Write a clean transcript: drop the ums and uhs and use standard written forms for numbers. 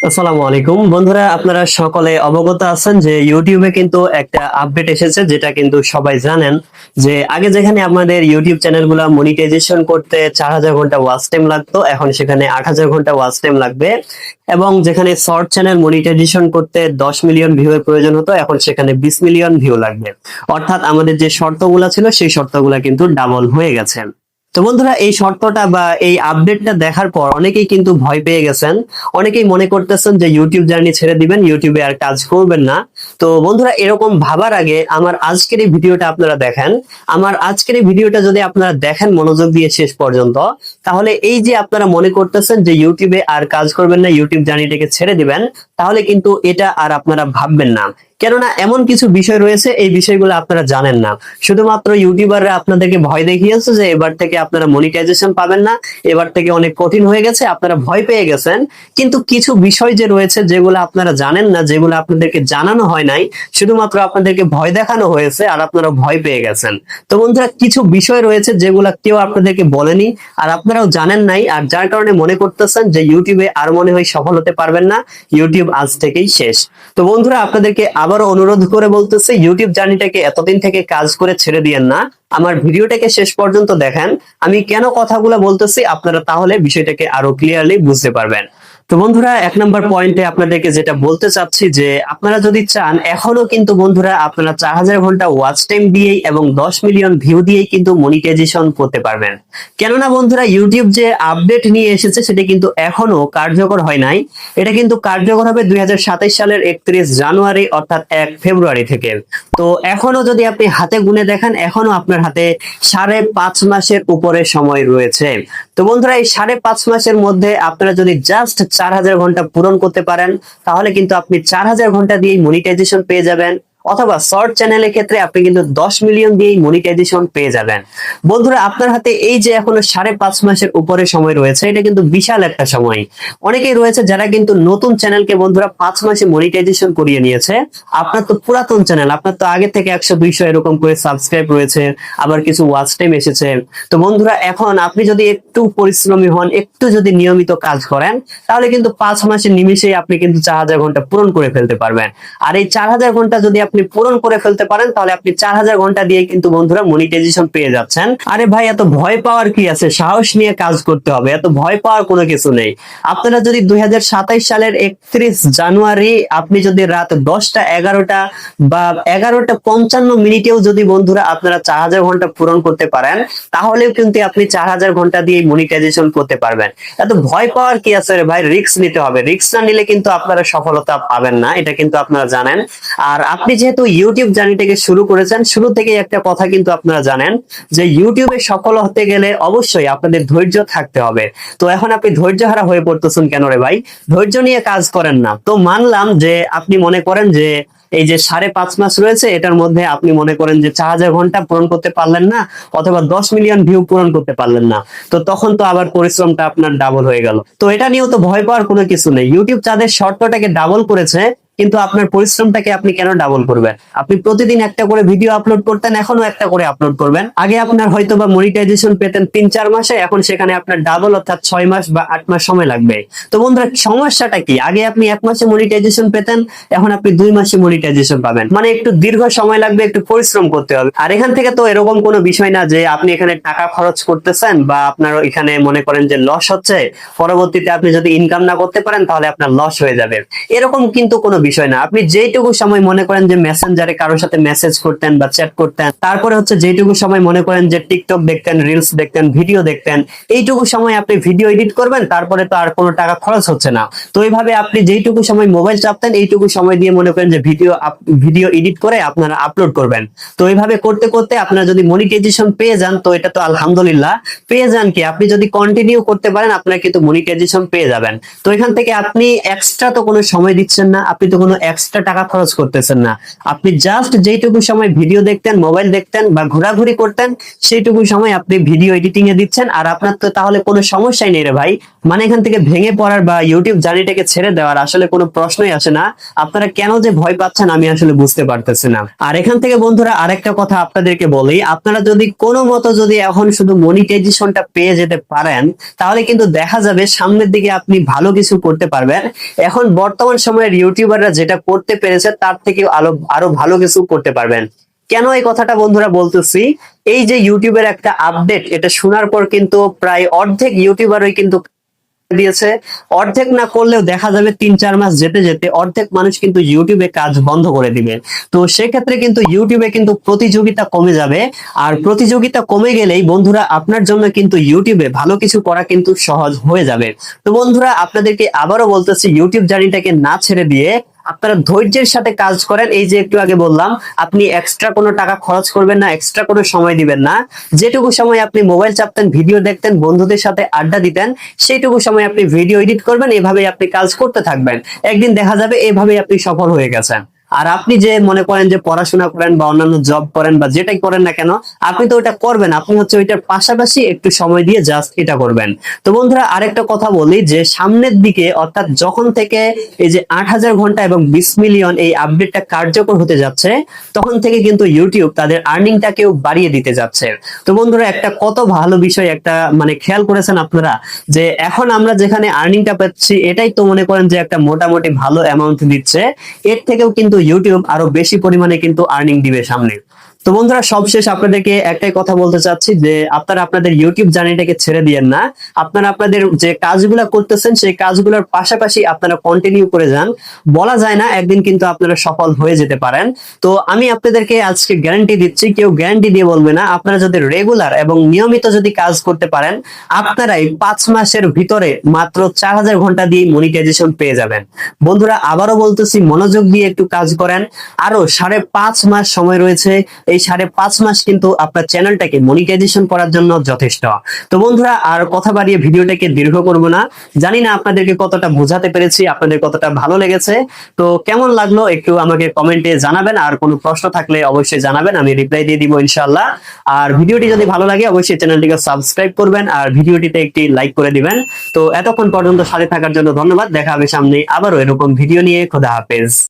আসসালামু আলাইকুম বন্ধুরা, আপনারা সকলে অবগত আছেন যে ইউটিউবে কিন্তু একটা আপডেট এসেছে, যেটা কিন্তু সবাই জানেন যে আগে যেখানে আমাদের ইউটিউব চ্যানেলগুলো মনিটাইজেশন করতে 4000 ঘন্টা ওয়াচ টাইম লাগতো, এখন সেখানে 8000 ঘন্টা ওয়াচ টাইম লাগবে। এবং যেখানে শর্ট চ্যানেল মনিটাইজেশন করতে 10 মিলিয়ন ভিউ এর প্রয়োজন হতো, এখন সেখানে 20 মিলিয়ন ভিউ লাগবে। অর্থাৎ আমাদের যে শর্তগুলো ছিল সেই শর্তগুলো কিন্তু ডাবল হয়ে গেছে। তো বন্ধুরা, এই শর্তটা বা এই আপডেটটা দেখার পর অনেকেই কিন্তু ভয় পেয়ে গেছেন। অনেকেই মনে করতেছেন যে ইউটিউব জার্নি ছেড়ে দিবেন, ইউটিউবে আর কাজ করবেন না। তো বন্ধুরা, এরকম ভাবার আগে আমার আজকের এই ভিডিওটা আপনারা দেখেন। আমার আজকের এই ভিডিওটা যদি আপনারা দেখেন মনোযোগ দিয়ে শেষ পর্যন্ত, তাহলে এই যে আপনারা মনে করতেছেন যে ইউটিউবে আর কাজ করবেন না, ইউটিউব জার্নিটাকে ছেড়ে দিবেন, তাহলে কিন্তু এটা আর আপনারা ভাববেন না। কেননা এমন কিছু বিষয় রয়েছে, এই বিষয়গুলো আপনারা জানেন না। শুধুমাত্র ইউটিউবাররা আপনাদেরকে ভয় দেখিয়েছে যে এবার থেকে আপনারা মনিটাইজেশন পাবেন না, এবার থেকে অনেক কঠিন হয়ে গেছে, আপনারা ভয় পেয়ে গেছেন। কিন্তু কিছু বিষয় যে রয়েছে যেগুলো আপনারা জানেন না, যেগুলো আপনাদেরকে জানানো হয় নাই, শুধুমাত্র আপনাদেরকে ভয় দেখানো হয়েছে আর আপনারা ভয় পেয়ে গেছেন। তো বন্ধুরা, কিছু বিষয় রয়েছে যেগুলো কেউ আপনাদেরকে বলেনি আর আপনারাও জানেন নাই, আর যার কারণে মনে করতেছেন যে ইউটিউবে আর মনে হয় সফল হতে পারবেন না, ইউটিউব আজ থেকেই শেষ। তো বন্ধুরা, আপনাদেরকে আবারও অনুরোধ করে বলতেছি, ইউটিউব জার্নিটাকে এতদিন থেকে কাজ করে ছেড়ে দিয়েন না, আমার ভিডিওটাকে শেষ পর্যন্ত দেখেন। আমি কেন কথাগুলো বলতেছি আপনারা তাহলে বিষয়টাকে আরো ক্লিয়ারলি বুঝতে পারবেন। তো বন্ধুরা, এক নম্বর পয়েন্টে আপনাদেরকে যেটা বলতে চাচ্ছি যে আপনারা যদি চান, এখনো কিন্তু বন্ধুরা আপনারা 4000 ঘন্টা ওয়াচ টাইম দিয়েই এবং 10 মিলিয়ন ভিউ দিয়েই কিন্তু মনিটাইজেশন করতে পারবেন। কেননা বন্ধুরা, ইউটিউব যে আপডেট নিয়ে এসেছে সেটা কিন্তু এখনো কার্যকর হয় নাই। এটা কিন্তু কার্যকর হবে 2027 সালের 31 জানুয়ারি অর্থাৎ 1 ফেব্রুয়ারি থেকে। তো এখনো যদি আপনি হাতে গুনে দেখেন, এখনো আপনার হাতে 5.5 মাসের উপরে সময় রয়েছে। তো বন্ধুরা, এই 5.5 মাসের মধ্যে আপনারা যদি জাস্ট 4000 ঘন্টা পূরণ করতে পারেন, তাহলে কিন্তু আপনি 4000 ঘন্টা দিয়ে মনিটাইজেশন পেয়ে যাবেন। অথবা শর্ট চ্যানেলের ক্ষেত্রে আপনি কিন্তু 10 মিলিয়ন দিয়ে মনিটাইজেশন পেয়ে যাবেন। বন্ধুরা, আপনার হাতে এই যে এখনো 5.5 মাসের উপরে সময় রয়েছে, এটা কিন্তু বিশাল একটা সময়। অনেকেই রয়েছে যারা কিন্তু নতুন চ্যানেলকে বন্ধুরা 5 মাসে মনিটাইজেশন করিয়ে নিয়েছে। আপনার তো পুরাতন চ্যানেল, আপনার তো আগে থেকে 100 200 এরকম করে সাবস্ক্রাইব রয়েছে, আবার কিছু ওয়াচ টাইম এসেছে। তো বন্ধুরা, এখন আপনি যদি একটু পরিশ্রমী হন, একটু যদি নিয়মিত কাজ করেন, তাহলে কিন্তু 5 মাসের নিমিশেই আপনি কিন্তু 4000 ঘন্টা পূরণ করে ফেলতে পারবেন। আর এই 4000 ঘন্টা যদি আপনি পূরণ করে ফেলতে পারেন, তাহলে আপনি 4000 ঘন্টা দিয়ে কিন্তু বন্ধুরা মনিটাইজেশন পেয়ে যাচ্ছেন। আরে ভাই, এত ভয় পাওয়ার কি আছে? সাহস নিয়ে কাজ করতে হবে, এত ভয় পাওয়ার কোনো কিছু নেই। আপনারা যদি 2027 সালের 31 জানুয়ারি আপনি যদি রাত 10টা 11টা বা 11টা 55 মিনিটেও যদি বন্ধুরা আপনারা 4000 ঘন্টা পূরণ করতে পারেন, তাহলেও কিন্তু আপনি 4000 ঘন্টা দিয়ে মনিটাইজেশন করতে পারবেন। এত ভয় পাওয়ার কি আছে রে ভাই? রিস্ক নিতে হবে, রিস্ক না নিলে কিন্তু আপনারা সফলতা পাবেন না, এটা কিন্তু আপনারা জানেন। আর আপনি যেহেতু ইউটিউব জার্নিটাকে শুরু করেছেন, শুরু থেকে একটা কথা কিন্তু আপনারা জানেন যে ইউটিউবে সফল হতে গেলে অবশ্যই আপনাদের ধৈর্য থাকতে হবে। তো এখন আপনি ধৈর্য হারা হয়ে পড়তেছেন কেন রে ভাই? ধৈর্য নিয়ে কাজ করেন না। তো মানলাম যে আপনি মনে করেন যে এই যে 5.5 মাস রয়েছে, এটার মধ্যে আপনি মনে করেন যে 4000 ঘন্টা পূরণ করতে পারলেন না, অথবা 10 মিলিয়ন ভিউ পূরণ করতে পারলেন না। তো তখন তো আবার পরিশ্রমটা আপনার ডাবল হয়ে গেল। তো এটা নিয়েও তো ভয় পাওয়ার কোনো কিছু নেই। ইউটিউব তাদের শর্তটাকে ডাবল করেছে, কিন্তু আপনার পরিশ্রমটাকে আপনি কেন ডাবল করবেন? আপনি প্রতিদিন একটা করে ভিডিও আপলোড করতেন, এখনো একটা করে আপলোড করবেন। আগে আপনার হয়তো বা মনিটাইজেশন পেতেন 3-4 মাসে, এখন সেখানে আপনার ডাবল অর্থাৎ 6 মাস বা 8 মাস সময় লাগবে। তো বন্ধুরা, সমস্যাটা কি? আগে আপনি 1 মাসে মনিটাইজেশন পেতেন, এখন আপনি 2 মাসে মনিটাইজেশন পাবেন। মানে একটু দীর্ঘ সময় লাগবে, একটু পরিশ্রম করতে হবে। আর এখান থেকে তো এরকম কোনো বিষয় না যে আপনি এখানে টাকা খরচ করতেছেন বা আপনার এখানে মনে করেন যে লস হচ্ছে, পরবর্তীতে আপনি যদি ইনকাম না করতে পারেন তাহলে আপনার লস হয়ে যাবে, এরকম কিন্তু কোনো বিষয় না। আপনি যেইটুকু সময় মনে করেন যে মেসেঞ্জারে কারোর সাথে মেসেজ করতেন বা চ্যাট করতেন, তারপরে হচ্ছে যেইটুকু সময় মনে করেন যে টিকটক দেখতেন, রিলস দেখতেন, ভিডিও দেখতেন, এইটুকু সময় আপনি ভিডিও এডিট করবেন, তারপরে তো আর কোনো টাকা খরচ হচ্ছে না। তো এইভাবে আপনি যেইটুকু সময় মোবাইল চাপতেন, এইটুকু সময় দিয়ে মনে করেন যে ভিডিও এডিট করে আপনারা আপলোড করবেন। তো এইভাবে করতে করতে আপনারা যদি মনিটাইজেশন পেয়ে যান, তো এটা তো আলহামদুলিল্লাহ। পেয়ে যান কি, আপনি যদি কন্টিনিউ করতে পারেন আপনারা কিন্তু মনিটাইজেশন পেয়ে যাবেন। তো এখান থেকে আপনি এক্সট্রা তো কোনো সময় দিচ্ছেন না, আপনি তো কোনো এক্সট্রা টাকা খরচ করতেছেন না। আপনি জাস্ট যেইটুকু সময় ভিডিও দেখতেন, মোবাইল দেখতেন বা ঘোরাঘুরি করতেন, সেইটুকু সময় আপনি ভিডিও এডিটিং এ দিচ্ছেন। আর আপনার তো তাহলে কোনো সমস্যাই নেই রে ভাই। মানে এখান থেকে ভেঙে পড়ার বা ইউটিউব জার্নিটাকে ছেড়ে দেওয়ার আসলে কোনো প্রশ্নই আসে না। আপনারা কেন যে ভয় পাচ্ছেন আমি আসলে বুঝতে পারতেছি না। আর এখান থেকে বন্ধুরা আরেকটা কথা আপনাদেরকে বলি, আপনারা যদি কোনো মতো যদি এখন শুধু মনিটাইজেশনটা পেয়ে যেতে পারেন, তাহলে কিন্তু দেখা যাবে সামনের দিকে আপনি ভালো কিছু করতে পারবেন। এখন বর্তমান সময়ের ইউটিউবাররা যেটা করতে পেরেছে তার থেকে আরো ভালো কিছু করতে পারবেন। কেন এই কথাটা বন্ধুরা বলতেছি, এই যে ইউটিউবের একটা আপডেট, এটা শোনার পর কিন্তু প্রায় অর্ধেক ইউটিউবারই কিন্তু দিয়েছে। অর্ধেক না করলেও দেখা যাবে 3-4 মাস যেতে যেতে অর্ধেক মানুষ কিন্তু ইউটিউবে কাজ বন্ধ করে দিবে। তো সেক্ষেত্রে কিন্তু ইউটিউবে কিন্তু প্রতিযোগিতা কমে যাবে। আর প্রতিযোগিতা কমে গেলেই বন্ধুরা আপনার জন্য কিন্তু ইউটিউবে ভালো কিছু করা কিন্তু সহজ হয়ে যাবে। তো বন্ধুরা আপনাদেরকে আবারও বলতেছি, ইউটিউব জার্নিটাকে না ছেড়ে দিয়ে আপনারা ধৈর্যের সাথে কাজ করেন। এই যে একটু আগে বললাম, আপনি এক্সট্রা কোনো টাকা খরচ করবেন না, এক্সট্রা কোনো সময় দিবেন না। যেটুকু সময় আপনি মোবাইল চাপতেন, ভিডিও দেখতেন, বন্ধুদের সাথে আড্ডা দিতেন, সেইটুকু সময় আপনি ভিডিও এডিট করবেন। এভাবেই আপনি কাজ করতে থাকবেন। একদিন দেখা যাবে এভাবেই আপনি সফল হয়ে গেছেন। আর আপনি যে মনে করেন যে পড়াশোনা করেন বা অন্যান্য জব করেন বা যেটাই করেন না কেন, আপনি তো ওটা করবেন, আপনি হচ্ছে ওইটার পাশাপাশি একটু সময় দিয়ে জাস্ট এটা করবেন। তো বন্ধুরা আরেকটা কথা বলি, যে সামনের দিকে অর্থাৎ যখন থেকে এই যে 8,000 ঘন্টা এবং 20 মিলিয়ন এই আপডেটটা কার্যকর হতে যাচ্ছে, তখন থেকে কিন্তু ইউটিউব তাদের আর্নিংটাকেও বাড়িয়ে দিতে যাচ্ছে। তো বন্ধুরা একটা কত ভালো বিষয়, একটা মানে খেয়াল করেছেন আপনারা, যে এখন আমরা যেখানে আর্নিংটা পাচ্ছি এটাই তো মনে করেন যে একটা মোটামুটি ভালো অ্যামাউন্ট দিচ্ছে। এর থেকেও কিন্তু ইউটিউব আরো বেশি পরিমাণে কিন্তু আর্নিং দিবে সামনে। তো বন্ধুরা সবশেষ আপনাদেরকে একটাই কথা বলতে চাচ্ছি, যে আপনারা আপনাদের ইউটিউব জার্নিটাকে ছেড়ে দিয়েন না। আপনারা আপনাদের যে কাজগুলো করতেছেন সেই কাজগুলোর পাশাপাশি আপনারা কন্টিনিউ করে যান। বলা যায় না একদিন কিন্তু আপনারা সফল হয়ে যেতে পারেন। তো আমি আপনাদেরকে আজকে গ্যারান্টি দিচ্ছি, কেউ গ্যারান্টি দিয়ে বলবে না, আপনারা যদি রেগুলার এবং নিয়মিত যদি কাজ করতে পারেন, আপনারা এই 5 মাসের ভিতরে মাত্র 4,000 ঘন্টা দিয়ে মনিটাইজেশন পেয়ে যাবেন। বন্ধুরা আবারও বলতেছি, মনোযোগ দিয়ে একটু কাজ করেন। আরো 5.5 মাস সময় রয়েছে। এই 5.5 মাস কিন্তু আপনার চ্যানেলটাকে মনিটাইজেশন করার জন্য যথেষ্ট। তো বন্ধুরা আর কথা বাড়িয়ে ভিডিওটাকে দীর্ঘ করব না। জানি না আপনাদেরকে কতটা বোঝাতে পেরেছি, আপনাদের কতটা ভালো লেগেছে। তো কেমন লাগলো একটু আমাকে কমেন্টে জানাবেন। আর কোনো প্রশ্ন থাকলে অবশ্যই জানাবেন, আমি রিপ্লাই দিয়ে দিব ইনশাআল্লাহ। আর ভিডিওটি যদি ভালো লাগে অবশ্যই চ্যানেলটিকে সাবস্ক্রাইব করবেন আর ভিডিওটিতে একটি লাইক করে দিবেন। তো এতক্ষণ পর্যন্ত সাথে থাকার জন্য ধন্যবাদ। দেখা হবে সামনে আবারও এরকম ভিডিও নিয়ে। খোদা হাফেজ।